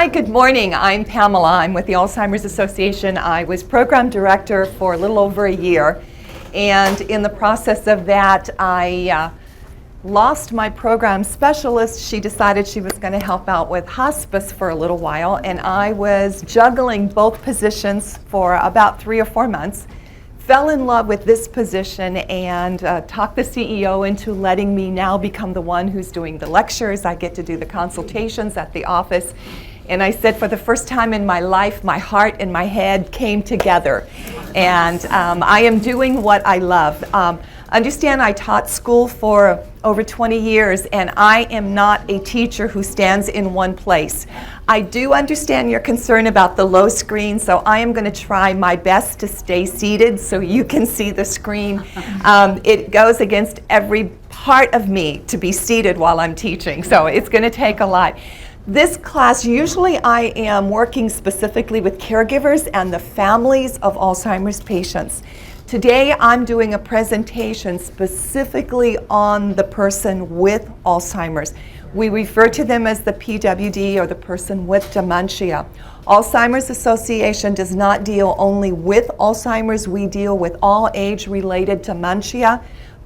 Hi, good morning. I'm Pamela. I'm with the Alzheimer's Association. I was program director for a little over a year, and in the process of that, I lost my program specialist. She decided she was going to help out with hospice for a little while, and I was juggling both positions for about 3 or 4 months. Fell in love with this position and talked the CEO into letting me now become the one who's doing the lectures. I get to do the consultations at the office. And I said, for the first time in my life, my heart and my head came together. And I am doing what I love. Understand, I taught school for over 20 years, and I am not a teacher who stands in one place. I do understand your concern about the low screen, so I am going to try my best to stay seated so you can see the screen. It goes against every part of me to be seated while I'm teaching, so it's going to take a lot. This class, usually I am working specifically with caregivers and the families of Alzheimer's patients. Today I'm doing a presentation specifically on the person with Alzheimer's. We refer to them as the PWD, or the person with dementia. Alzheimer's Association does not deal only with Alzheimer's, we deal with all age-related dementia.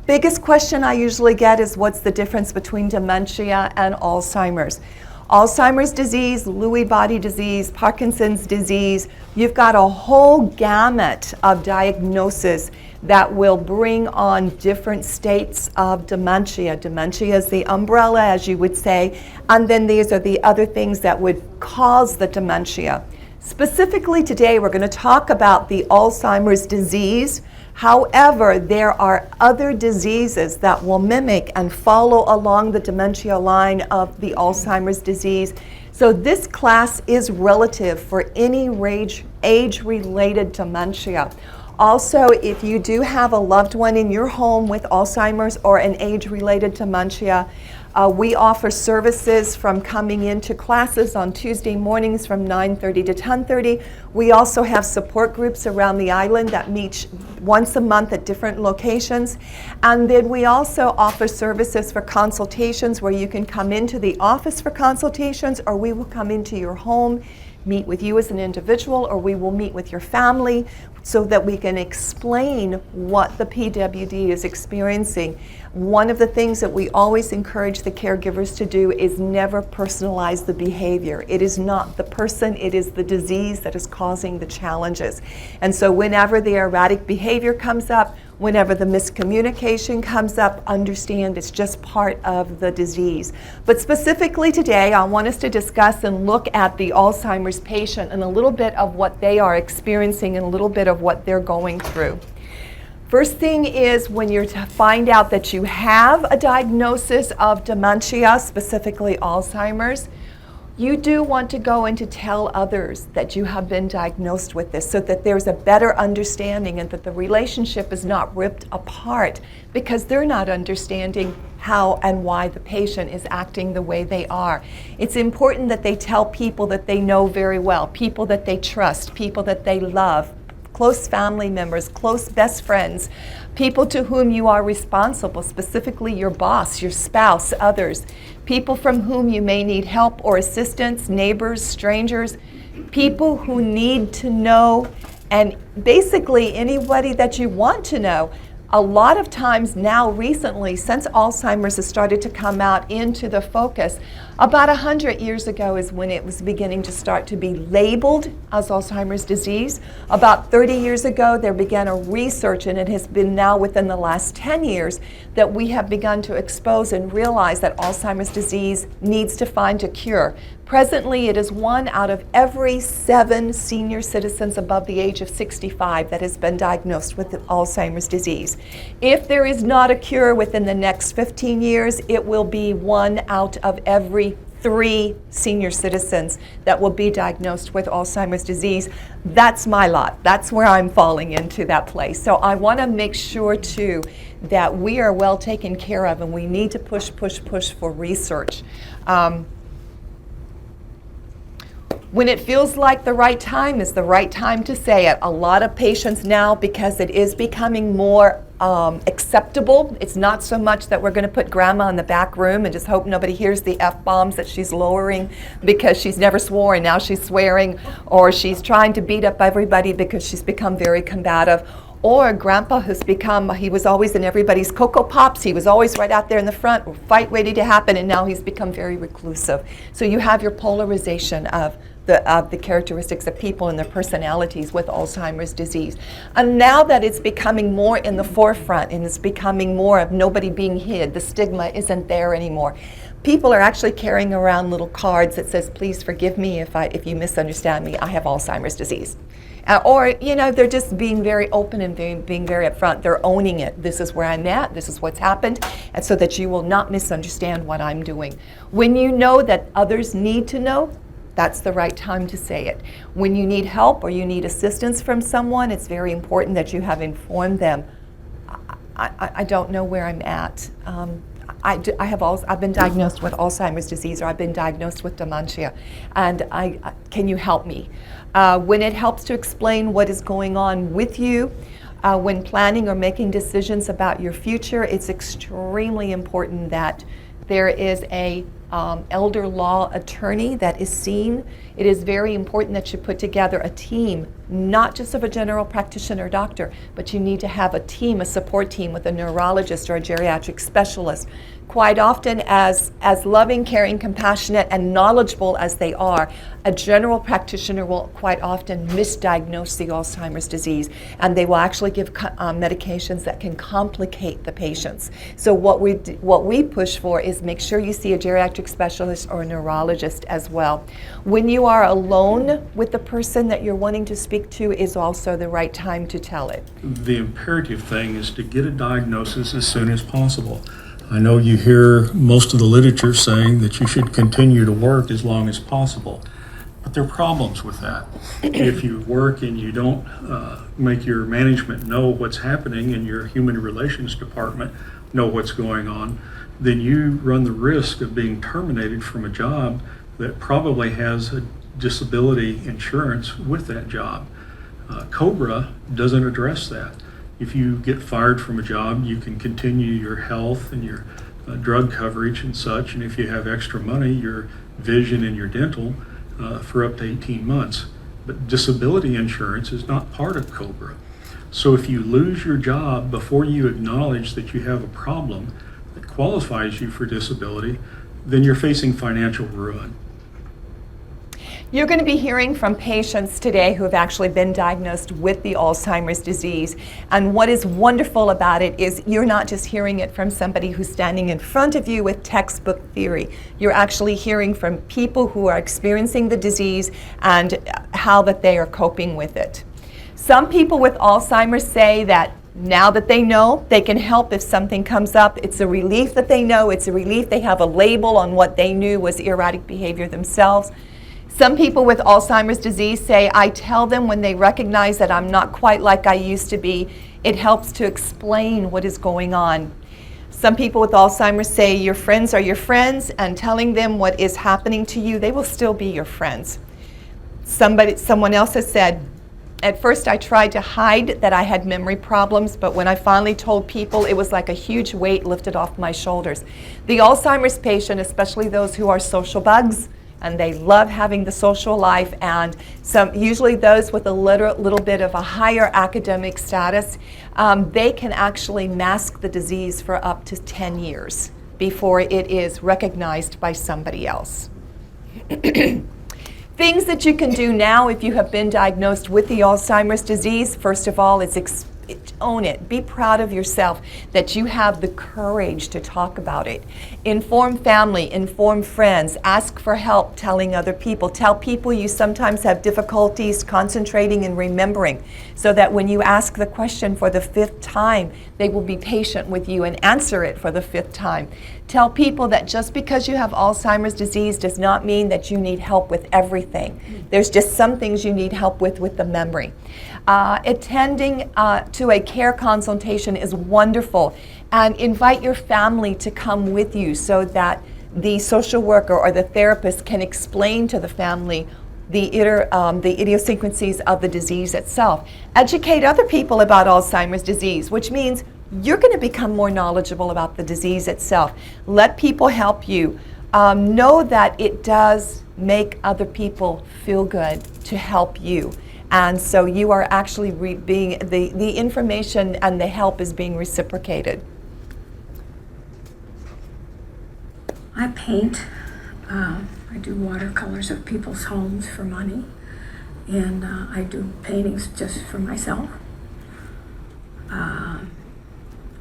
Biggest question I usually get is, what's the difference between dementia and Alzheimer's? Alzheimer's disease, Lewy body disease, Parkinson's disease, you've got a whole gamut of diagnosis that will bring on different states of dementia. Dementia is the umbrella, as you would say, and then these are the other things that would cause the dementia. Specifically today, we're going to talk about the Alzheimer's disease. However, there are other diseases that will mimic and follow along the dementia line of the Alzheimer's disease. So this class is relative for any age-related dementia. Also, if you do have a loved one in your home with Alzheimer's or an age-related dementia, we offer services from coming into classes on Tuesday mornings from 9:30 to 10:30. We also have support groups around the island that meet once a month at different locations. And then we also offer services for consultations where you can come into the office for consultations, or we will come into your home, meet with you as an individual, or we will meet with your family so that we can explain what the PWD is experiencing. One of the things that we always encourage the caregivers to do is never personalize the behavior. It is not the person, it is the disease that is causing the challenges. And so whenever the erratic behavior comes up, whenever the miscommunication comes up, understand it's just part of the disease. But specifically today, I want us to discuss and look at the Alzheimer's patient and a little bit of what they are experiencing and a little bit of what they're going through. First thing is, when you're to find out that you have a diagnosis of dementia, specifically Alzheimer's, you do want to go and to tell others that you have been diagnosed with this so that there's a better understanding and that the relationship is not ripped apart because they're not understanding how and why the patient is acting the way they are. It's important that they tell people that they know very well, people that they trust, people that they love, close family members, close best friends, people to whom you are responsible, specifically your boss, your spouse, others, people from whom you may need help or assistance, neighbors, strangers, people who need to know, and basically anybody that you want to know. A lot of times now recently, since Alzheimer's has started to come out into the focus, about 100 years ago is when it was beginning to start to be labeled as Alzheimer's disease. About 30 years ago, there began a research, and it has been now within the last 10 years that we have begun to expose and realize that Alzheimer's disease needs to find a cure. Presently, it is 1 out of every 7 senior citizens above the age of 65 that has been diagnosed with Alzheimer's disease. If there is not a cure within the next 15 years, it will be 1 out of every 3 senior citizens that will be diagnosed with Alzheimer's disease. That's my lot. That's where I'm falling into that place. So I want to make sure, too, that we are well taken care of, and we need to push for research. When it feels like the right time is the right time to say it. A lot of patients now, because it is becoming more acceptable. It's not so much that we're going to put grandma in the back room and just hope nobody hears the F-bombs that she's lowering because she's never swore and now she's swearing, or she's trying to beat up everybody because she's become very combative. Or grandpa has become, he was always in everybody's Cocoa Pops, he was always right out there in the front, fight ready to happen, and now he's become very reclusive. So you have your polarization of the characteristics of people and their personalities with Alzheimer's disease. And now that it's becoming more in the forefront and it's becoming more of nobody being hid, the stigma isn't there anymore. People are actually carrying around little cards that says, please forgive me if you misunderstand me, I have Alzheimer's disease. Or, they're just being very open and being very upfront. They're owning it. This is where I'm at. This is what's happened. And so that you will not misunderstand what I'm doing. When you know that others need to know, that's the right time to say it. When you need help or you need assistance from someone, it's very important that you have informed them. I don't know where I'm at. I've been diagnosed with Alzheimer's disease, or I've been diagnosed with dementia, and can you help me? When it helps to explain what is going on with you, when planning or making decisions about your future, it's extremely important that there is a elder law attorney that is seen. It is very important that you put together a team, not just of a general practitioner doctor, but you need to have a team, a support team with a neurologist or a geriatric specialist. Quite often, as loving, caring, compassionate, and knowledgeable as they are, a general practitioner will quite often misdiagnose the Alzheimer's disease, and they will actually give medications that can complicate the patients. So what we push for is make sure you see a geriatric specialist or a neurologist as well. When you are alone with the person that you're wanting to speak to is also the right time to tell it. The imperative thing is to get a diagnosis as soon as possible. I know you hear most of the literature saying that you should continue to work as long as possible, but there are problems with that. If you work and you don't make your management know what's happening and your human relations department know what's going on, then you run the risk of being terminated from a job that probably has a disability insurance with that job. COBRA doesn't address that. If you get fired from a job, you can continue your health and your drug coverage and such, and if you have extra money, your vision and your dental for up to 18 months. But disability insurance is not part of COBRA. So if you lose your job before you acknowledge that you have a problem that qualifies you for disability, then you're facing financial ruin. You're going to be hearing from patients today who have actually been diagnosed with the Alzheimer's disease. And what is wonderful about it is you're not just hearing it from somebody who's standing in front of you with textbook theory. You're actually hearing from people who are experiencing the disease and how that they are coping with it. Some people with Alzheimer's say that now that they know, they can help if something comes up. It's a relief that they know. It's a relief they have a label on what they knew was erratic behavior themselves. Some people with Alzheimer's disease say, I tell them when they recognize that I'm not quite like I used to be, it helps to explain what is going on. Some people with Alzheimer's say your friends are your friends, and telling them what is happening to you, they will still be your friends. Someone else has said, at first I tried to hide that I had memory problems, but when I finally told people, it was like a huge weight lifted off my shoulders. The Alzheimer's patient, especially those who are social bugs, and they love having the social life, and usually those with a little bit of a higher academic status, they can actually mask the disease for up to 10 years before it is recognized by somebody else. Things that you can do now if you have been diagnosed with the Alzheimer's disease, first of all, is own it. Be proud of yourself that you have the courage to talk about it. Inform family, inform friends, ask for help telling other people. Tell people you sometimes have difficulties concentrating and remembering, so that when you ask the question for the 5th time, they will be patient with you and answer it for the 5th time. Tell people that just because you have Alzheimer's disease does not mean that you need help with everything. There's just some things you need help with the memory. Attending to a care consultation is wonderful, and invite your family to come with you so that the social worker or the therapist can explain to the family the idiosyncrasies of the disease itself. Educate other people about Alzheimer's disease, which means you're going to become more knowledgeable about the disease itself. Let people help you. Know that it does make other people feel good to help you. And so you are actually being, the information and the help is being reciprocated. I paint. I do watercolors of people's homes for money. And I do paintings just for myself.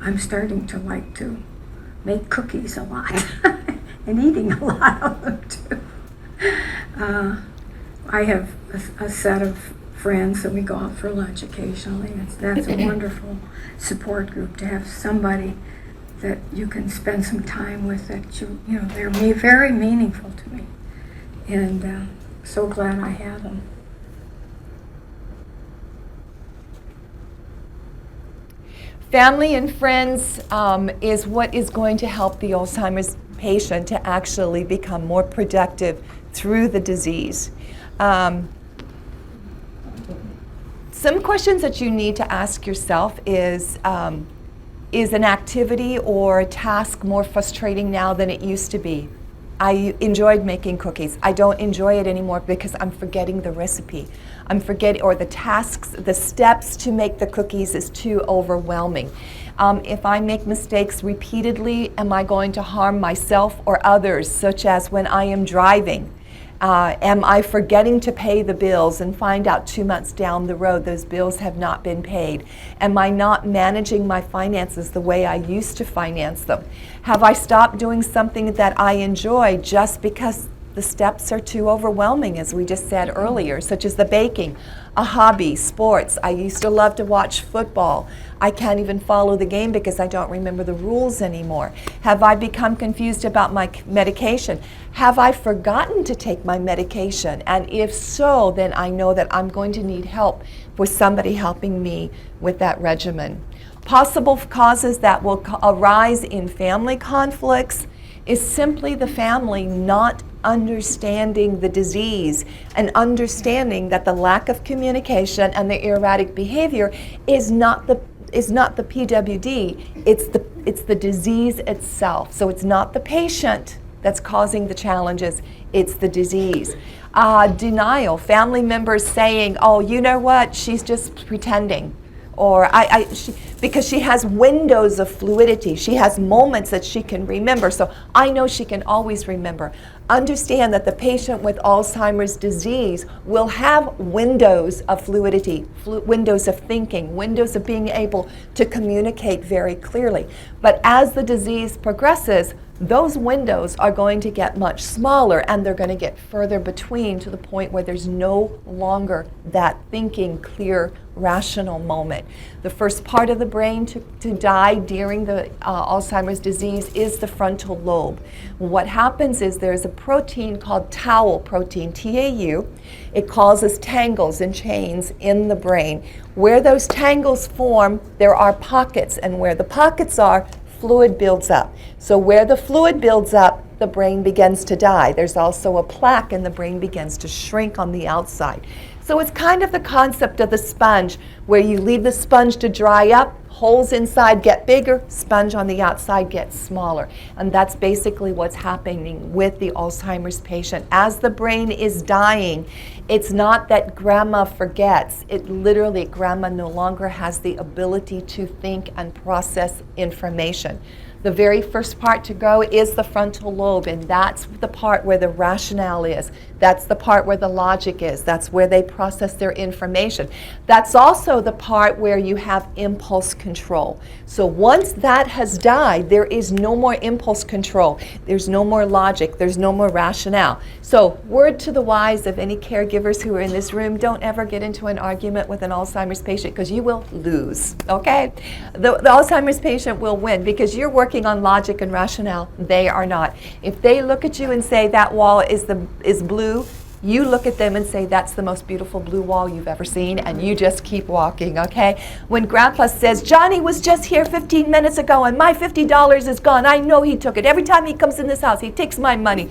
I'm starting to like to make cookies a lot and eating a lot of them too. I have a set of friends that we go out for lunch occasionally. That's a wonderful support group to have somebody that you can spend some time with that you know, they're very meaningful to me. And so glad I have them. Family and friends is what is going to help the Alzheimer's patient to actually become more productive through the disease. Some questions that you need to ask yourself is an activity or a task more frustrating now than it used to be? I enjoyed making cookies. I don't enjoy it anymore because I'm forgetting the recipe. I'm forgetting, or the tasks, the steps to make the cookies is too overwhelming. If I make mistakes repeatedly, am I going to harm myself or others, such as when I am driving? Am I forgetting to pay the bills and find out 2 months down the road those bills have not been paid? Am I not managing my finances the way I used to finance them? Have I stopped doing something that I enjoy just because the steps are too overwhelming, as we just said earlier, such as the baking, a hobby, sports? I used to love to watch football. I can't even follow the game because I don't remember the rules anymore. Have I become confused about my medication? Have I forgotten to take my medication? And if so, then I know that I'm going to need help with somebody helping me with that regimen. Possible causes that will arise in family conflicts is simply the family not understanding the disease and understanding that the lack of communication and the erratic behavior is not the PWD, it's the disease itself. So it's not the patient that's causing the challenges, it's the disease. Denial, family members saying, oh, you know what, she's just pretending. Or because she has windows of fluidity. She has moments that she can remember. So I know she can always remember. Understand that the patient with Alzheimer's disease will have windows of fluidity, windows of thinking, windows of being able to communicate very clearly. But as the disease progresses, those windows are going to get much smaller and they're going to get further between to the point where there's no longer that thinking, clear, rational moment. The first part of the brain to die during the Alzheimer's disease is the frontal lobe. What happens is there's a protein called tau protein, T-A-U. It causes tangles and chains in the brain. Where those tangles form, there are pockets, and where the pockets are, fluid builds up. So where the fluid builds up, the brain begins to die. There's also a plaque and the brain begins to shrink on the outside. So it's kind of the concept of the sponge, where you leave the sponge to dry up, holes inside get bigger, sponge on the outside gets smaller. And that's basically what's happening with the Alzheimer's patient. As the brain is dying, it's not that grandma forgets. It literally, grandma no longer has the ability to think and process information. The very first part to go is the frontal lobe, and that's the part where the rationale is. That's the part where the logic is. That's where they process their information. That's also the part where you have impulse control. So once that has died, there is no more impulse control. There's no more logic. There's no more rationale. So word to the wise of any caregivers who are in this room, don't ever get into an argument with an Alzheimer's patient because you will lose, okay? The Alzheimer's patient will win because you're working on logic and rationale. They are not. If they look at you and say that wall is blue, you look at them and say that's the most beautiful blue wall you've ever seen, and you just keep walking, okay? When Grandpa says, Johnny was just here 15 minutes ago and my $50 is gone, I know he took it. Every time he comes in this house, he takes my money.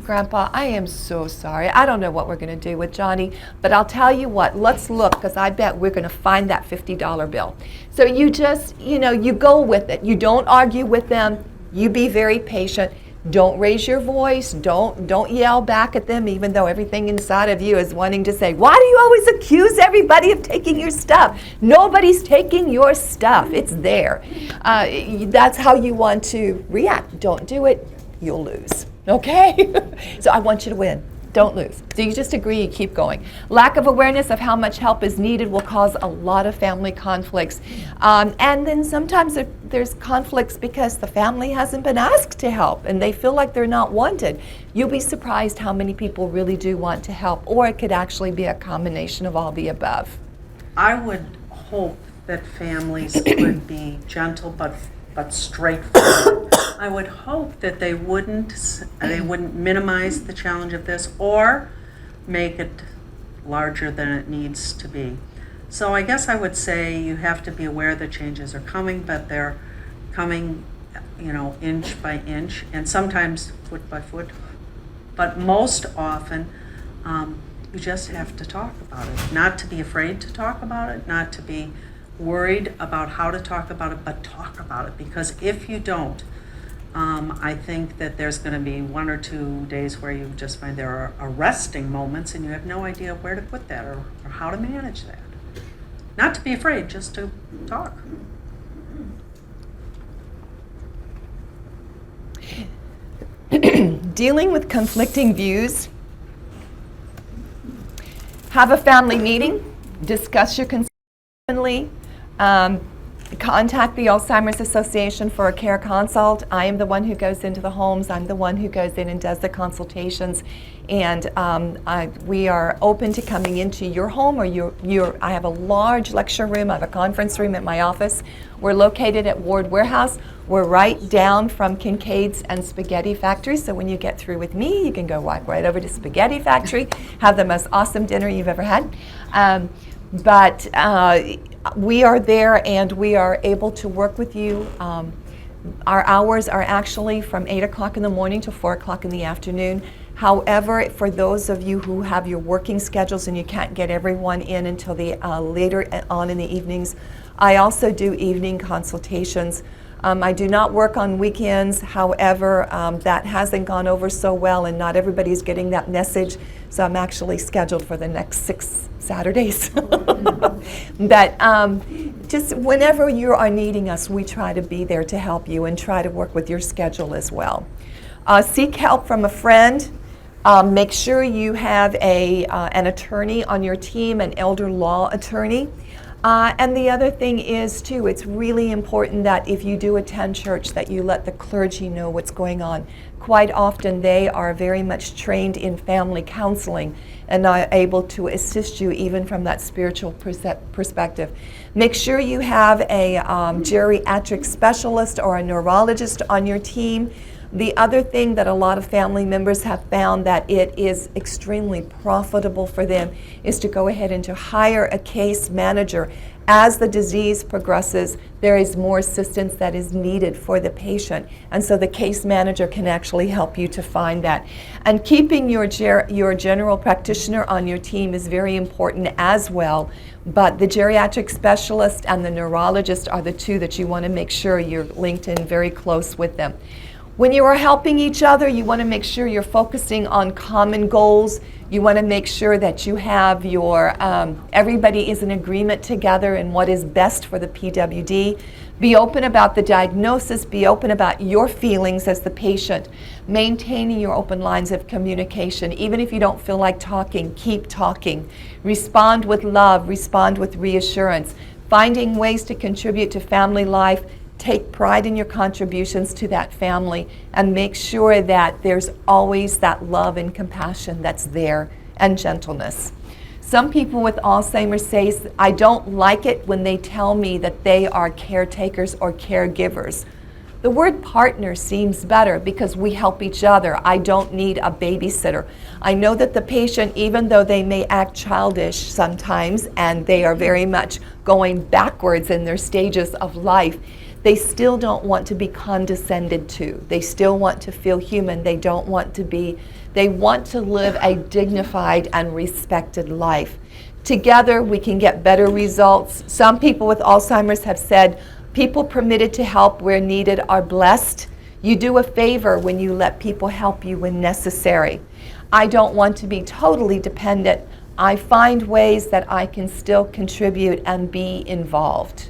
Grandpa, I am so sorry. I don't know what we're going to do with Johnny, but I'll tell you what, let's look, because I bet we're going to find that $50 bill. So you just, you go with it. You don't argue with them. You be very patient. Don't raise your voice. Don't yell back at them, even though everything inside of you is wanting to say, why do you always accuse everybody of taking your stuff? Nobody's taking your stuff. It's there. That's how you want to react. Don't do it. You'll lose. Okay? So I want you to win. Don't lose. So you just agree, you keep going. Lack of awareness of how much help is needed will cause a lot of family conflicts. And then sometimes there's conflicts because the family hasn't been asked to help and they feel like they're not wanted. You'll be surprised how many people really do want to help, or it could actually be a combination of all the above. I would hope that families could be gentle but straightforward. I would hope that they wouldn't minimize the challenge of this or make it larger than it needs to be. So I guess I would say you have to be aware that changes are coming, but they're coming, inch by inch and sometimes foot by foot. But most often, you just have to talk about it. Not to be afraid to talk about it, not to be worried about how to talk about it, but talk about it. Because if you don't, I think that there's going to be 1 or 2 days where you just find there are arresting moments and you have no idea where to put that or how to manage that. Not to be afraid, just to talk. Dealing with conflicting views. Have a family meeting. Discuss your concerns openly. Contact the Alzheimer's Association for a care consult. I am the one who goes into the homes. I'm the one who goes in and does the consultations. And we are open to coming into your home or I have a large lecture room. I have a conference room at my office. We're located at Ward Warehouse. We're right down from Kincaid's and Spaghetti Factory. So when you get through with me, you can go walk right over to Spaghetti Factory, have the most awesome dinner you've ever had. But we are there and we are able to work with you. Our hours are actually from 8 o'clock in the morning to 4 o'clock in the afternoon. However, for those of you who have your working schedules and you can't get everyone in until the later on in the evenings, I also do evening consultations. I do not work on weekends. However, that hasn't gone over so well and not everybody's getting that message. So I'm actually scheduled for the next 6 Saturdays. But just whenever you are needing us, we try to be there to help you and try to work with your schedule as well. Seek help from a friend. Make sure you have an attorney on your team, an elder law attorney. And the other thing is, too, it's really important that if you do attend church that you let the clergy know what's going on. Quite often they are very much trained in family counseling and are able to assist you even from that spiritual perspective. Make sure you have a geriatric specialist or a neurologist on your team. The other thing that a lot of family members have found that it is extremely profitable for them is to go ahead and to hire a case manager. As the disease progresses, there is more assistance that is needed for the patient. And so the case manager can actually help you to find that. And keeping your general practitioner on your team is very important as well. But the geriatric specialist and the neurologist are the two that you want to make sure you're linked in very close with them. When you are helping each other, you want to make sure you're focusing on common goals. You want to make sure that you have your, everybody is in agreement together in what is best for the PWD. Be open about the diagnosis, be open about your feelings as the patient. Maintaining your open lines of communication. Even if you don't feel like talking, keep talking. Respond with love, respond with reassurance. Finding ways to contribute to family life. Take pride in your contributions to that family and make sure that there's always that love and compassion that's there and gentleness. Some people with Alzheimer's say, I don't like it when they tell me that they are caretakers or caregivers. The word partner seems better because we help each other. I don't need a babysitter. I know that the patient, even though they may act childish sometimes and they are very much going backwards in their stages of life, They still don't want to be condescended to. They still want to feel human. They want to live a dignified and respected life. Together, we can get better results. Some people with Alzheimer's have said, people permitted to help where needed are blessed. You do a favor when you let people help you when necessary. I don't want to be totally dependent. I find ways that I can still contribute and be involved.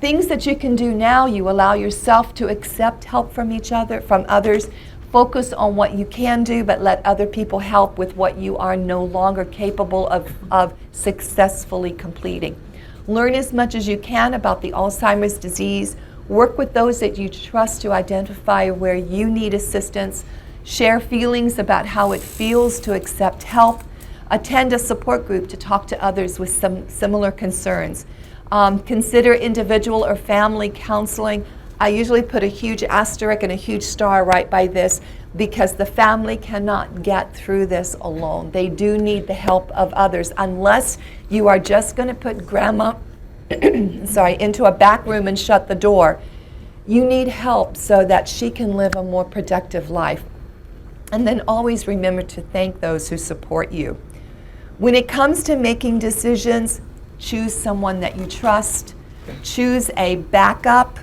Things that you can do now, you allow yourself to accept help from each other, from others. Focus on what you can do, but let other people help with what you are no longer capable of successfully completing. Learn as much as you can about the Alzheimer's disease. Work with those that you trust to identify where you need assistance. Share feelings about how it feels to accept help. Attend a support group to talk to others with some similar concerns. Consider individual or family counseling. I usually put a huge asterisk and a huge star right by this because the family cannot get through this alone. They do need the help of others. Unless you are just going to put grandma into a back room and shut the door, you need help so that she can live a more productive life. And then always remember to thank those who support you. When it comes to making decisions, choose someone that you trust. Choose a backup.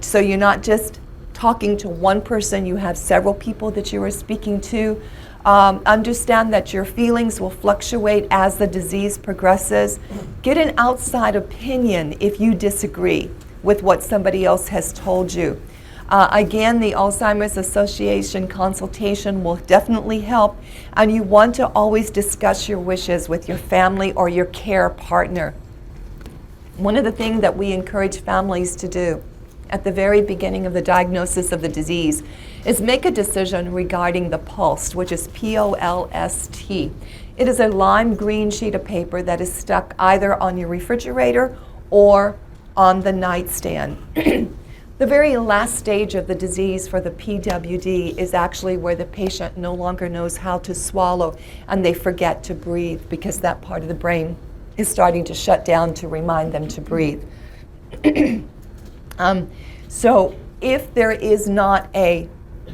So you're not just talking to one person, you have several people that you are speaking to. Understand that your feelings will fluctuate as the disease progresses. Get an outside opinion if you disagree with what somebody else has told you. Again, the Alzheimer's Association consultation will definitely help, and you want to always discuss your wishes with your family or your care partner. One of the things that we encourage families to do at the very beginning of the diagnosis of the disease is make a decision regarding the POLST, which is P-O-L-S-T. It is a lime green sheet of paper that is stuck either on your refrigerator or on the nightstand. The very last stage of the disease for the PWD is actually where the patient no longer knows how to swallow and they forget to breathe because that part of the brain is starting to shut down to remind them to breathe. So if there is not a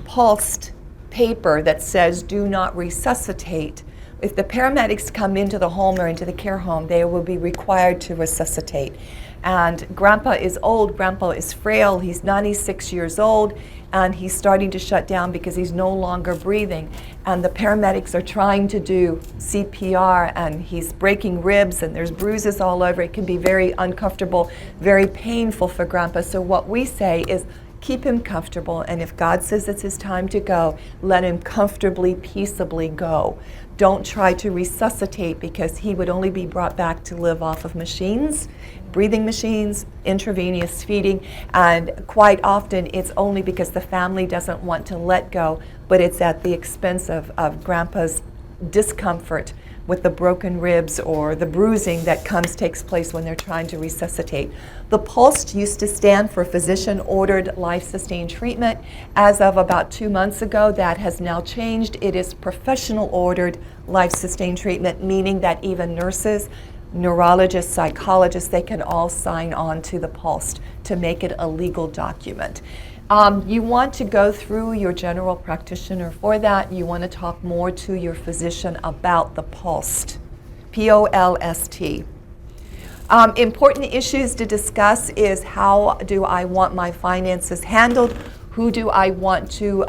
pulsed paper that says do not resuscitate, if the paramedics come into the home or into the care home, they will be required to resuscitate. And Grandpa is old, Grandpa is frail, he's 96 years old, and he's starting to shut down because he's no longer breathing. And the paramedics are trying to do CPR, and he's breaking ribs, and there's bruises all over. It can be very uncomfortable, very painful for Grandpa. So what we say is keep him comfortable, and if God says it's his time to go, let him comfortably, peaceably go. Don't try to resuscitate because he would only be brought back to live off of machines, breathing machines, intravenous feeding, and quite often it's only because the family doesn't want to let go, but it's at the expense of Grandpa's discomfort with the broken ribs or the bruising that takes place when they're trying to resuscitate. The POLST used to stand for Physician-Ordered Life-Sustained Treatment. As of about 2 months ago, that has now changed. It is Professional-Ordered Life-Sustained Treatment, meaning that even nurses, neurologists, psychologists, they can all sign on to the POLST to make it a legal document. You want to go through your general practitioner for that. You want to talk more to your physician about the POLST, P-O-L-S-T. Important issues to discuss is how do I want my finances handled? Who do I want to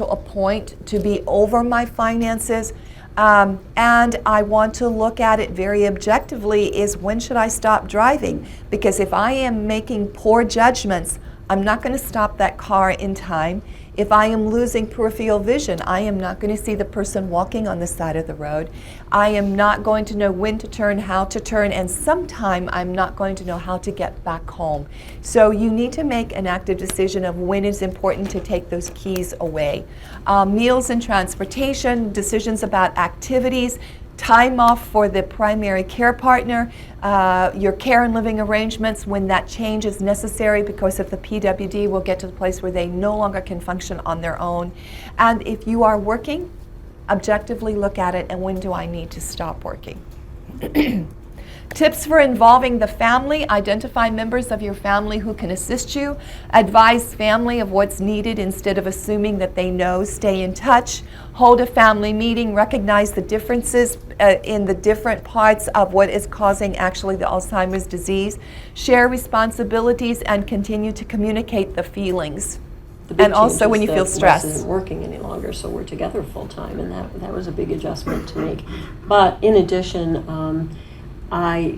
appoint to be over my finances? And I want to look at it very objectively is when should I stop driving? Because if I am making poor judgments, I'm not going to stop that car in time. If I am losing peripheral vision, I am not going to see the person walking on the side of the road. I am not going to know when to turn, how to turn, and sometime I'm not going to know how to get back home. So you need to make an active decision of when it's important to take those keys away. Meals and transportation, decisions about activities, time off for the primary care partner, your care and living arrangements when that change is necessary because of the PWD will get to the place where they no longer can function on their own. And if you are to objectively look at it and when do I need to stop working. To Tips for involving the family: identify members of your family who can assist you. Advise family of what's needed instead of assuming that they know. Stay in touch. Hold a family meeting. Recognize the differences in the different parts of what is causing actually the Alzheimer's disease. Share responsibilities and continue to communicate the feelings. The big And also change when is you feel that stress. Russ isn't working any longer, so we're together full time, and that was a big adjustment to make. But in addition,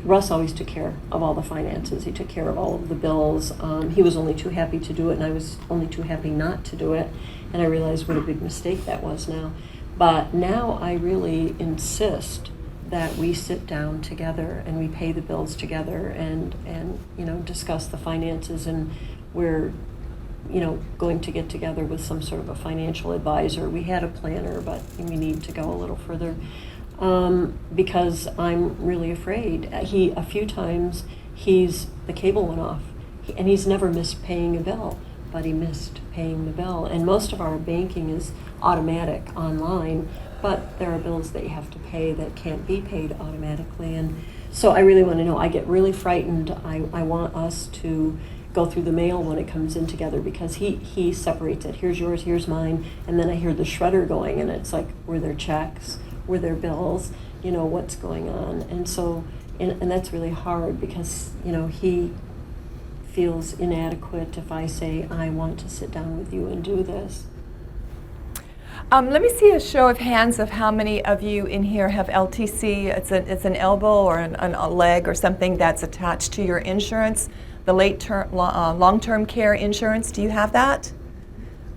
Russ always took care of all the finances. He took care of all of the bills. He was only too happy to do it, and I was only too happy not to do it. And I realized what a big mistake that was now. But now I really insist that we sit down together and we pay the bills together and discuss the finances, and we're going to get together with some sort of a financial advisor. We had a planner, but we need to go a little further because I'm really afraid. A few times the cable went off, and he's never missed paying a bill, but he missed paying the bill. And most of our banking is automatic online, but there are bills that you have to pay that can't be paid automatically. And so I really want to know. I get really frightened. I want us to go through the mail when it comes in together, because he separates it. Here's yours, here's mine, and then I hear the shredder going, and it's like, were there checks? Were there bills? What's going on? And so, and that's really hard because, he feels inadequate if I say, I want to sit down with you and do this. Let me see a show of hands of how many of you in here have LTC. It's an elbow or a leg or something that's attached to your insurance. The long-term care insurance. Do you have that?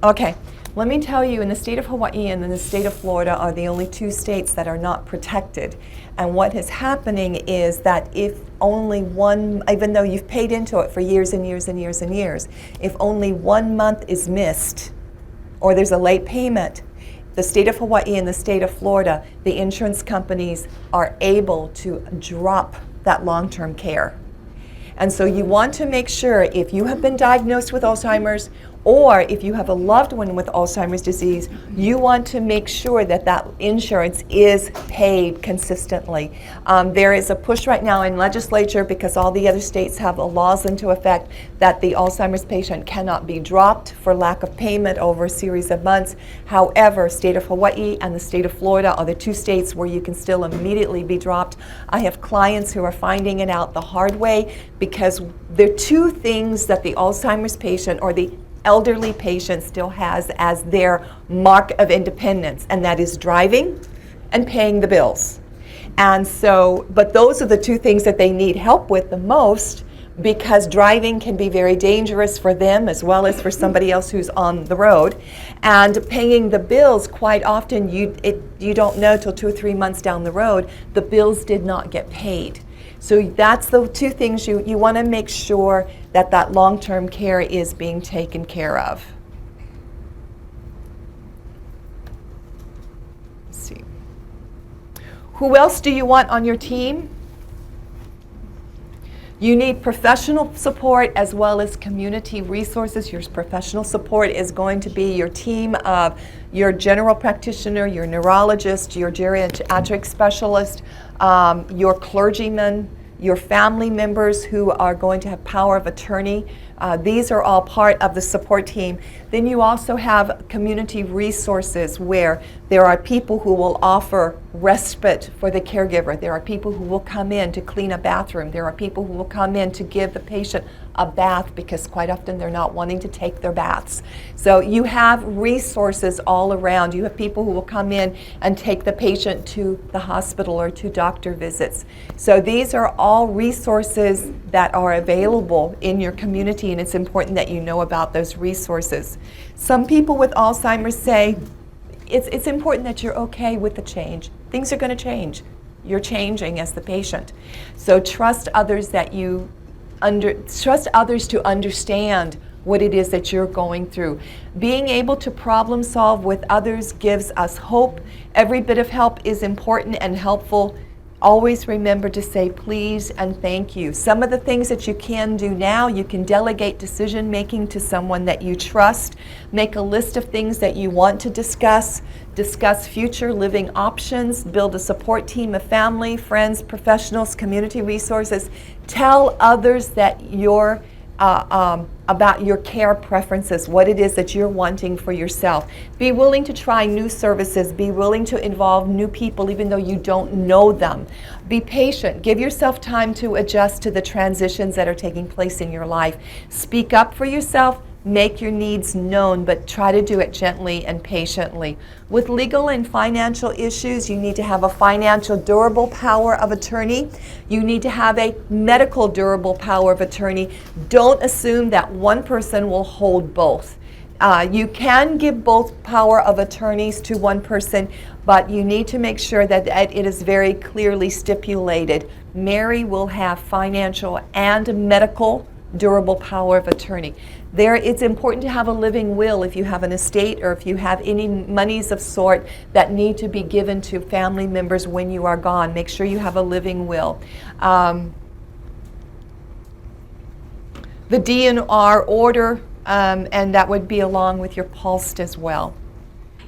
Okay. Let me tell you, in the state of Hawaii and in the state of Florida are the only two states that are not protected. And what is happening is that if only one, even though you've paid into it for years and years and years and years, if only 1 month is missed or there's a late payment, the state of Hawaii and the state of Florida, the insurance companies are able to drop that long-term care. And so you want to make sure, if you have been diagnosed with Alzheimer's or if you have a loved one with Alzheimer's disease, you want to make sure that that insurance is paid consistently. There is a push right now in legislature, because all the other states have laws into effect, that the Alzheimer's patient cannot be dropped for lack of payment over a series of months. However, state of Hawaii and the state of Florida are the two states where you can still immediately be dropped. I have clients who are finding it out the hard way, because there are two things that the Alzheimer's patient or the elderly patient still has as their mark of independence, and that is driving and paying the bills. And so, but those are the two things that they need help with the most, because driving can be very dangerous for them as well as for somebody else who's on the road. And paying the bills, quite often you don't know till 2 or 3 months down the road, the bills did not get paid. So that's the two things you want to make sure that long-term care is being taken care of. Let's see. Who else do you want on your team? You need professional support as well as community resources. Your professional support is going to be your team of your general practitioner, your neurologist, your geriatric specialist, your clergyman, your family members who are going to have power of attorney. These are all part of the support team. Then you also have community resources where there are people who will offer respite for the caregiver. There are people who will come in to clean a bathroom. There are people who will come in to give the patient a bath, because quite often they're not wanting to take their baths. So you have resources all around. You have people who will come in and take the patient to the hospital or to doctor visits. So these are all resources that are available in your community, and it's important that you know about those resources. Some people with Alzheimer's say it's important that you're okay with the change. Things are going to change. You're changing as the patient. So trust others to understand what it is that you're going through. Being able to problem solve with others gives us hope. Every bit of help is important and helpful. Always remember to say please and thank you. Some of the things that you can do now, you can delegate decision making to someone that you trust. Make a list of things that you want to discuss. Discuss future living options. Build a support team of family, friends, professionals, community resources. Tell others that you're about your care preferences, what it is that you're wanting for yourself. Be willing to try new services. Be willing to involve new people even though you don't know them. Be patient. Give yourself time to adjust to the transitions that are taking place in your life. Speak up for yourself. Make your needs known, but try to do it gently and patiently. With legal and financial issues, you need to have a financial durable power of attorney. You need to have a medical durable power of attorney. Don't assume that one person will hold both. You can give both power of attorneys to one person, but you need to make sure that it is very clearly stipulated. Mary will have financial and medical durable power of attorney. It's important to have a living will if you have an estate or if you have any monies of sort that need to be given to family members when you are gone. Make sure you have a living will. The DNR order, and that would be along with your PULST as well.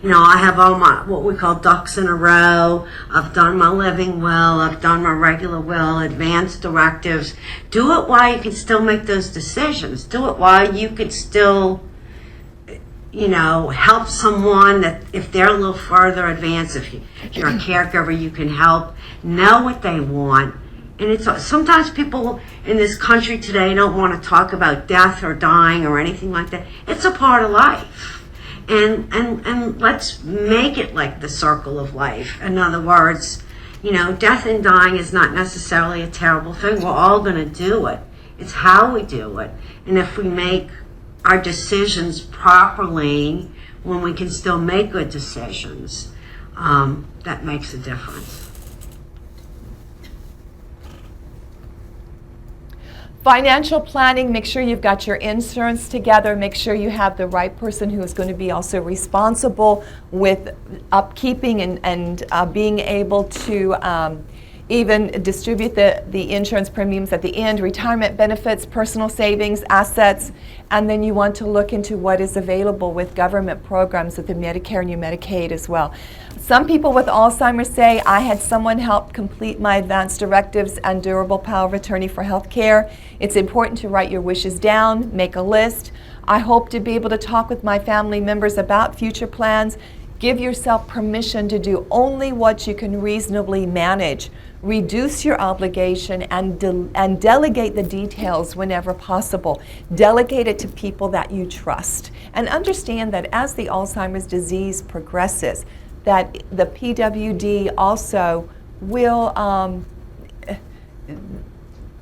You know, I have all my, what we call ducks in a row. I've done my living will, I've done my regular will, advanced directives. Do it while you can still make those decisions. Do it while you could still, you know, help someone that if they're a little further advanced, if you're a caregiver, you can help, know what they want. And it's sometimes people in this country today don't want to talk about death or dying or anything like that. It's a part of life. And let's make it like the circle of life. In other words, you know, death and dying is not necessarily a terrible thing. We're all going to do it. It's how we do it. And if we make our decisions properly, when we can still make good decisions, that makes a difference. Financial planning, make sure you've got your insurance together. Make sure you have the right person who is going to be also responsible with upkeeping and being able to even distribute the insurance premiums at the end, retirement benefits, personal savings, assets, and then you want to look into what is available with government programs with the Medicare and your Medicaid as well. Some people with Alzheimer's say, I had someone help complete my advanced directives and durable power of attorney for health care. It's important to write your wishes down, make a list. I hope to be able to talk with my family members about future plans. Give yourself permission to do only what you can reasonably manage. Reduce your obligation and delegate the details whenever possible. Delegate it to people that you trust. And understand that as the Alzheimer's disease progresses, that the PWD also will,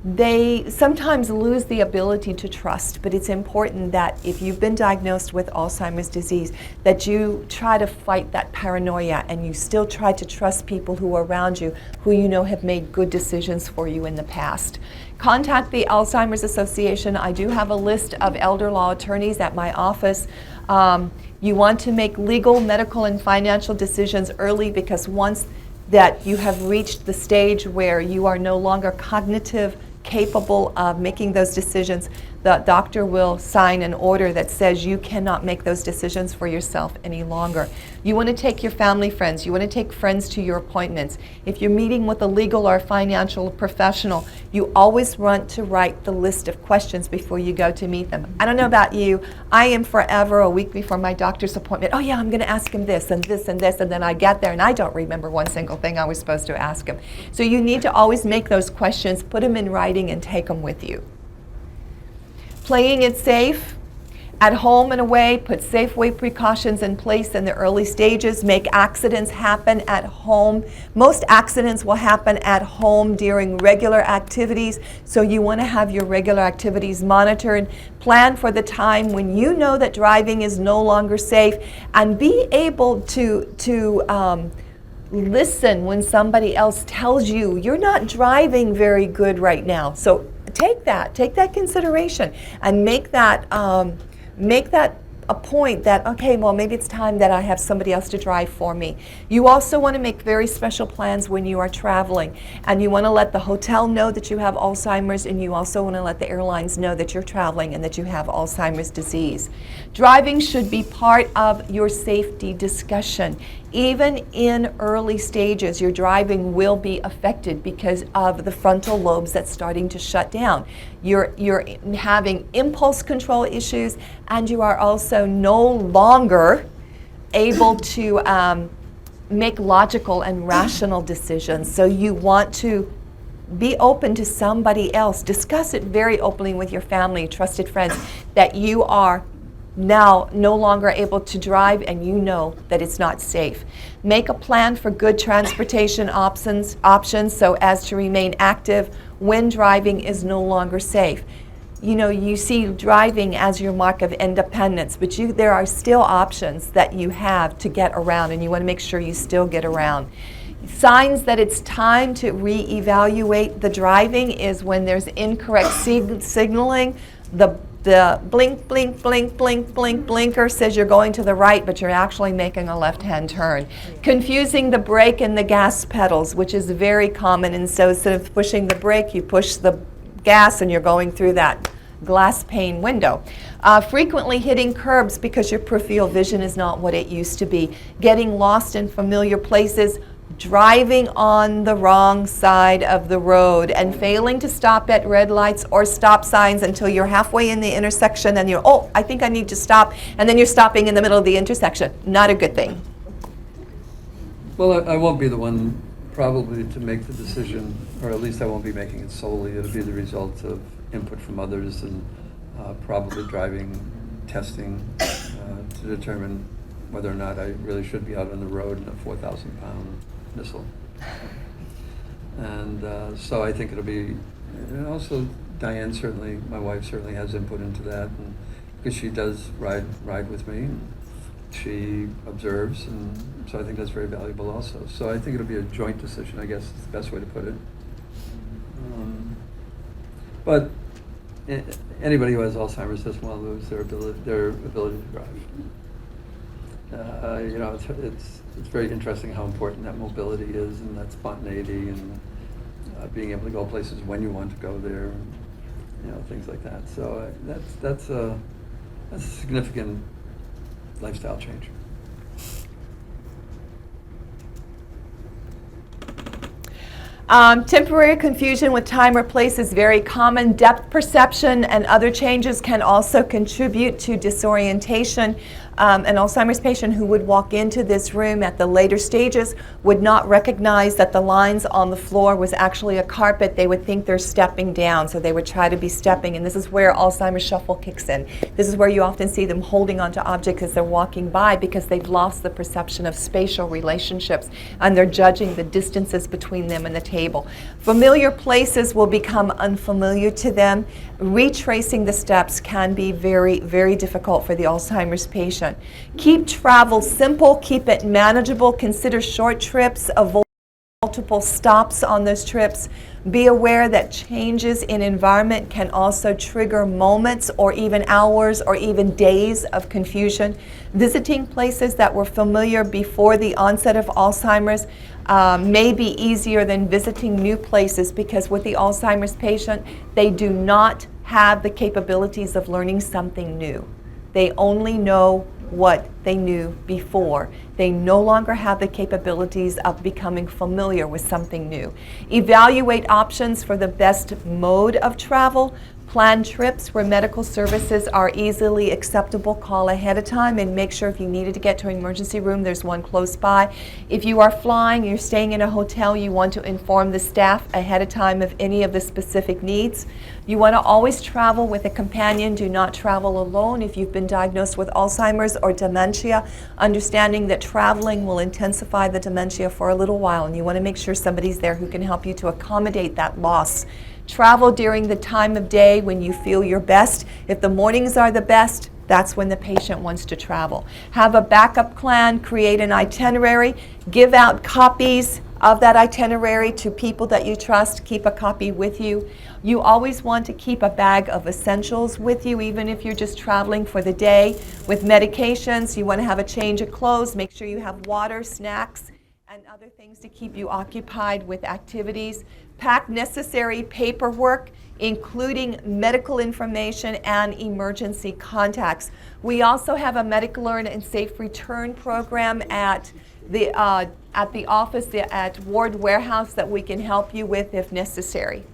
they sometimes lose the ability to trust, but it's important that if you've been diagnosed with Alzheimer's disease, that you try to fight that paranoia and you still try to trust people who are around you, who you know have made good decisions for you in the past. Contact the Alzheimer's Association. I do have a list of elder law attorneys at my office. You want to make legal, medical, and financial decisions early, because once that you have reached the stage where you are no longer cognitive capable of making those decisions, the doctor will sign an order that says you cannot make those decisions for yourself any longer. You want to take your family friends, you want to take friends to your appointments. If you're meeting with a legal or financial professional, you always want to write the list of questions before you go to meet them. I don't know about you, I am forever a week before my doctor's appointment, oh yeah, I'm going to ask him this and this and this, and then I get there and I don't remember one single thing I was supposed to ask him. So you need to always make those questions, put them in writing, and take them with you. Playing it safe, at home and away, put Safeway precautions in place in the early stages. Make accidents happen at home. Most accidents will happen at home during regular activities, so you want to have your regular activities monitored. Plan for the time when you know that driving is no longer safe, and be able to listen when somebody else tells you you're not driving very good right now. So take that consideration and make that a point that, okay, well, maybe it's time that I have somebody else to drive for me. You also want to make very special plans when you are traveling, and you want to let the hotel know that you have Alzheimer's, and you also want to let the airlines know that you're traveling and that you have Alzheimer's disease. Driving should be part of your safety discussion. Even in early stages, your driving will be affected because of the frontal lobes that's starting to shut down. You're having impulse control issues, and you are also no longer able to make logical and rational decisions. So you want to be open to somebody else. Discuss it very openly with your family, trusted friends, that you are now no longer able to drive and you know that it's not safe. Make a plan for good transportation options so as to remain active when driving is no longer safe. You know, you see driving as your mark of independence, but there are still options that you have to get around, and you want to make sure you still get around. Signs that it's time to reevaluate the driving is when there's incorrect signaling. The blink, blink, blink, blink, blink, blinker says you're going to the right, but you're actually making a left-hand turn. Confusing the brake and the gas pedals, which is very common, and so instead of pushing the brake, you push the gas and you're going through that glass pane window. Frequently hitting curbs because your peripheral vision is not what it used to be. Getting lost in familiar places. Driving on the wrong side of the road and failing to stop at red lights or stop signs until you're halfway in the intersection and oh, I think I need to stop, and then you're stopping in the middle of the intersection. Not a good thing. Well, I won't be the one probably to make the decision, or at least I won't be making it solely. It'll be the result of input from others and probably driving testing to determine whether or not I really should be out on the road in a 4,000-pound missile. And so I think it'll be, and also Diane certainly, my wife certainly has input into that, and because she does ride with me, and she observes, and so I think that's very valuable also. So I think it'll be a joint decision, I guess is the best way to put it. But anybody who has Alzheimer's doesn't want to lose their ability to drive. You know, it's very interesting how important that mobility is, and that spontaneity, and being able to go places when you want to go there, and, you know, things like that. So that's a significant lifestyle change. Temporary confusion with time or place is very common. Depth perception and other changes can also contribute to disorientation. An Alzheimer's patient who would walk into this room at the later stages would not recognize that the lines on the floor was actually a carpet. They would think they're stepping down, so they would try to be stepping, and this is where Alzheimer's shuffle kicks in. This is where you often see them holding onto objects as they're walking by because they've lost the perception of spatial relationships, and they're judging the distances between them and the table. Familiar places will become unfamiliar to them. Retracing the steps can be very, very difficult for the Alzheimer's patient. Keep travel simple, keep it manageable, consider short trips, avoid multiple stops on those trips. Be aware that changes in environment can also trigger moments or even hours or even days of confusion. Visiting places that were familiar before the onset of Alzheimer's may be easier than visiting new places, because with the Alzheimer's patient, they do not have the capabilities of learning something new. They only know what they knew before. They no longer have the capabilities of becoming familiar with something new. Evaluate options for the best mode of travel. Plan trips where medical services are easily acceptable. Call ahead of time and make sure if you needed to get to an emergency room, there's one close by. If you are flying, you're staying in a hotel, you want to inform the staff ahead of time of any of the specific needs. You want to always travel with a companion. Do not travel alone if you've been diagnosed with Alzheimer's or dementia, understanding that traveling will intensify the dementia for a little while, and you want to make sure somebody's there who can help you to accommodate that loss. Travel during the time of day when you feel your best. If the mornings are the best, that's when the patient wants to travel. Have a backup plan, create an itinerary, give out copies of that itinerary to people that you trust. Keep a copy with you. You always want to keep a bag of essentials with you, even if you're just traveling for the day. With medications, you want to have a change of clothes. Make sure you have water, snacks, and other things to keep you occupied with activities. Pack necessary paperwork, including medical information and emergency contacts. We also have a medical learn and safe return program at the office at Ward Warehouse that we can help you with if necessary.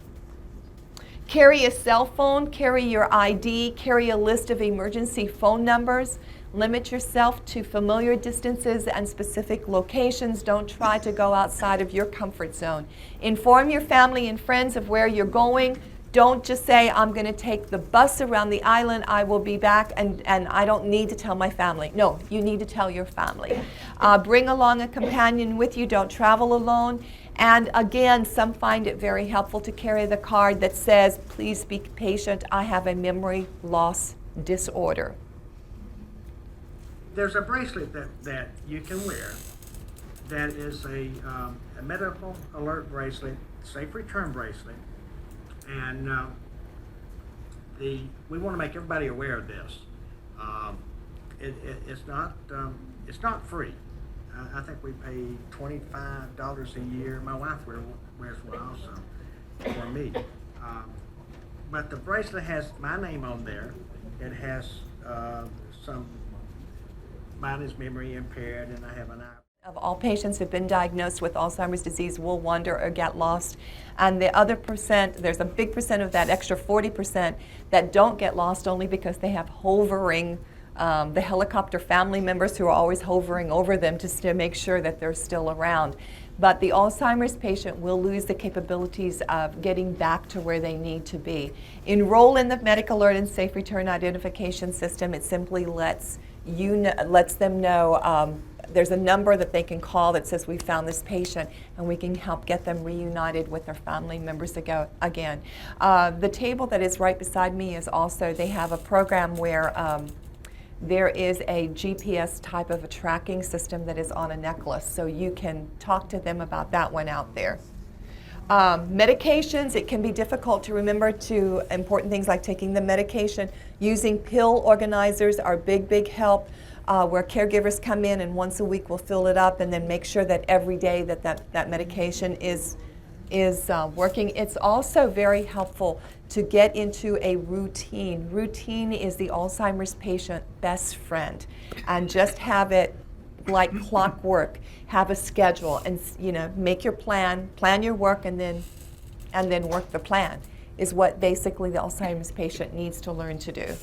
Carry a cell phone, carry your ID, carry a list of emergency phone numbers. Limit yourself to familiar distances and specific locations. Don't try to go outside of your comfort zone. Inform your family and friends of where you're going. Don't just say, I'm going to take the bus around the island, I will be back, and I don't need to tell my family. No, you need to tell your family. Bring along a companion with you. Don't travel alone. And again, some find it very helpful to carry the card that says, please be patient, I have a memory loss disorder. There's a bracelet that you can wear that is a medical alert bracelet, safe return bracelet, and we want to make everybody aware of this. It's not free. I think we pay $25 a year. My wife wears one also for me. But the bracelet has my name on there. It has some. Mine is memory impaired, and I have an eye. Of all patients who've been diagnosed with Alzheimer's disease will wander or get lost. And the other percent, there's a big percent of that extra 40% that don't get lost only because they have hovering, the helicopter family members who are always hovering over them just to make sure that they're still around. But the Alzheimer's patient will lose the capabilities of getting back to where they need to be. Enroll in the Medical Alert and Safe Return Identification System. It simply lets them know there's a number that they can call that says we found this patient, and we can help get them reunited with their family members again. The table that is right beside me is also, they have a program where there is a GPS type of a tracking system that is on a necklace, so you can talk to them about that one out there. Medications, it can be difficult to remember important things like taking the medication. Using pill organizers are big help, where caregivers come in and once a week will fill it up and then make sure that every day that medication is working. It's also very helpful to get into a routine. Routine is the Alzheimer's patient best friend, and just have it like clockwork. Have a schedule and make your plan your work, and then work the plan is what basically the Alzheimer's patient needs to learn to do.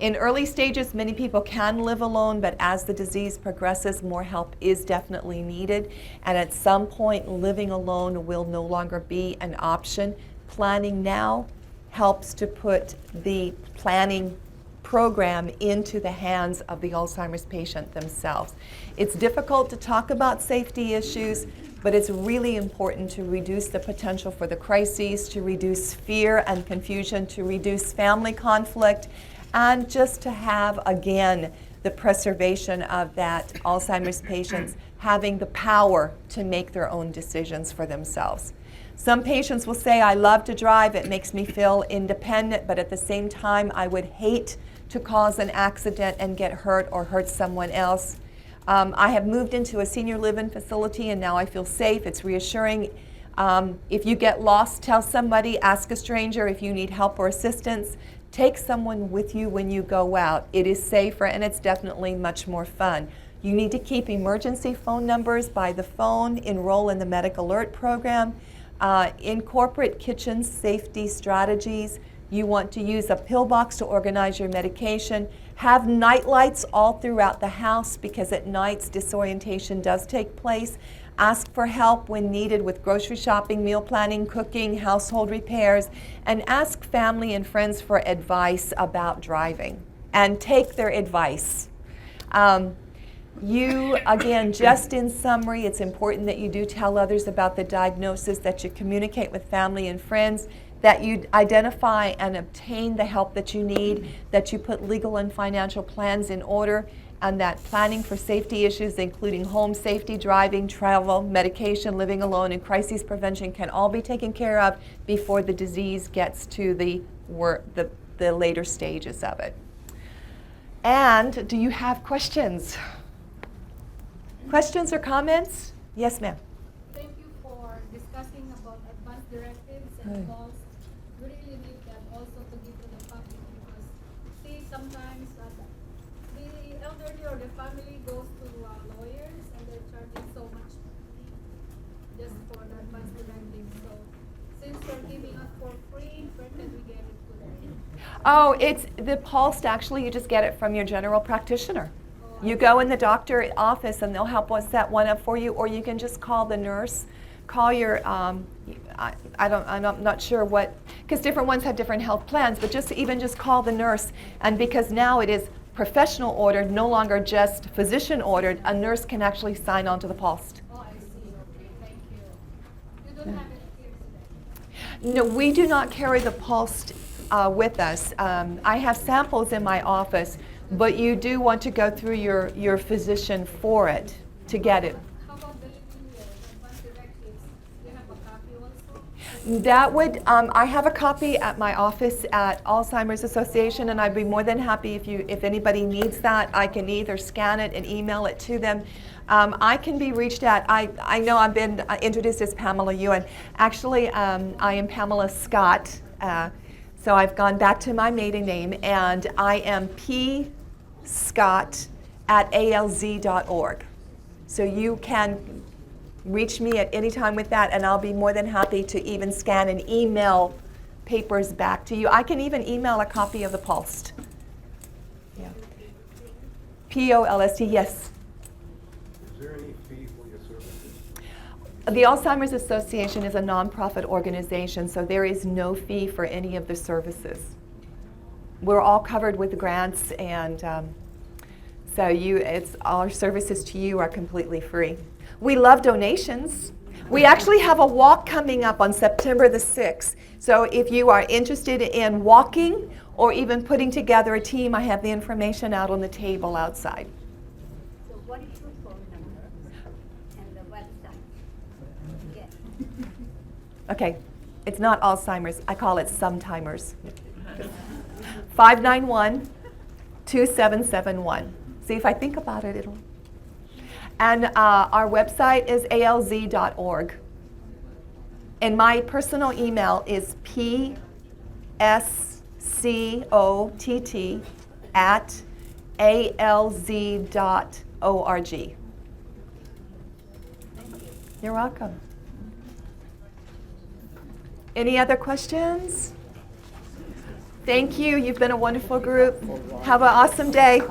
In early stages, many people can live alone, but as the disease progresses, more help is definitely needed. And at some point, living alone will no longer be an option. Planning now helps to put the planning program into the hands of the Alzheimer's patient themselves. It's difficult to talk about safety issues, but it's really important to reduce the potential for the crises, to reduce fear and confusion, to reduce family conflict, and just to have, again, the preservation of that Alzheimer's patients having the power to make their own decisions for themselves. Some patients will say, I love to drive, it makes me feel independent, but at the same time, I would hate to cause an accident and get hurt or hurt someone else. I have moved into a senior living facility and now I feel safe. It's reassuring. If you get lost, tell somebody, ask a stranger if you need help or assistance. Take someone with you when you go out. It is safer and it's definitely much more fun. You need to keep emergency phone numbers by the phone, enroll in the Medical Alert program, incorporate kitchen safety strategies. You want to use a pill box to organize your medication. Have night lights all throughout the house because at nights disorientation does take place. Ask for help when needed with grocery shopping, meal planning, cooking, household repairs, and ask family and friends for advice about driving and take their advice. Again, just in summary, it's important that you do tell others about the diagnosis, that you communicate with family and friends, that you identify and obtain the help that you need, that you put legal and financial plans in order, and that planning for safety issues, including home safety, driving, travel, medication, living alone, and crisis prevention, can all be taken care of before the disease gets to the later stages of it. And do you have questions? Questions or comments? Yes, ma'am. Thank you for discussing about advanced directives and laws. We really need that also to give to the public because, see, sometimes the elderly or the family goes to lawyers and they're charging so much money just for the advanced directives. So, since you're giving us for free, where can we get it to them? Oh, it's the Pulse. Actually, you just get it from your general practitioner. You go in the doctor office and they'll help us set one up for you, or you can just call the nurse. Call your, I'm not sure what, because different ones have different health plans, but just call the nurse. And because now it is professional ordered, no longer just physician ordered, a nurse can actually sign on to the Pulse. Oh, I see. Okay, thank you. You don't have it here today? No, we do not carry the Pulse with us. I have samples in my office, but you do want to go through your physician for it to get it. How about the living will, the advanced directives? Do you have a copy also? That would, I have a copy at my office at Alzheimer's Association, and I'd be more than happy if anybody needs that. I can either scan it and email it to them. I can be reached at, I know I've been introduced as Pamela Ewan. Actually, I am Pamela Scott, so I've gone back to my maiden name, and I am pscott@alz.org. So you can reach me at any time with that, and I'll be more than happy to even scan and email papers back to you. I can even email a copy of the Pulse. Yeah. POLST, yes. Is there any fee for your services? The Alzheimer's Association is a nonprofit organization, so there is no fee for any of the services. We're all covered with grants, and so our services to you are completely free. We love donations. We actually have a walk coming up on September the 6th. So if you are interested in walking or even putting together a team, I have the information out on the table outside. So what is your phone number and the website? Yes. Okay, it's not Alzheimer's. I call it Sometimers. 591-2771. See, if I think about it, it'll. And our website is alz.org. And my personal email is pscott@alz.org. You're welcome. Any other questions? Thank you. You've been a wonderful group. Have an awesome day.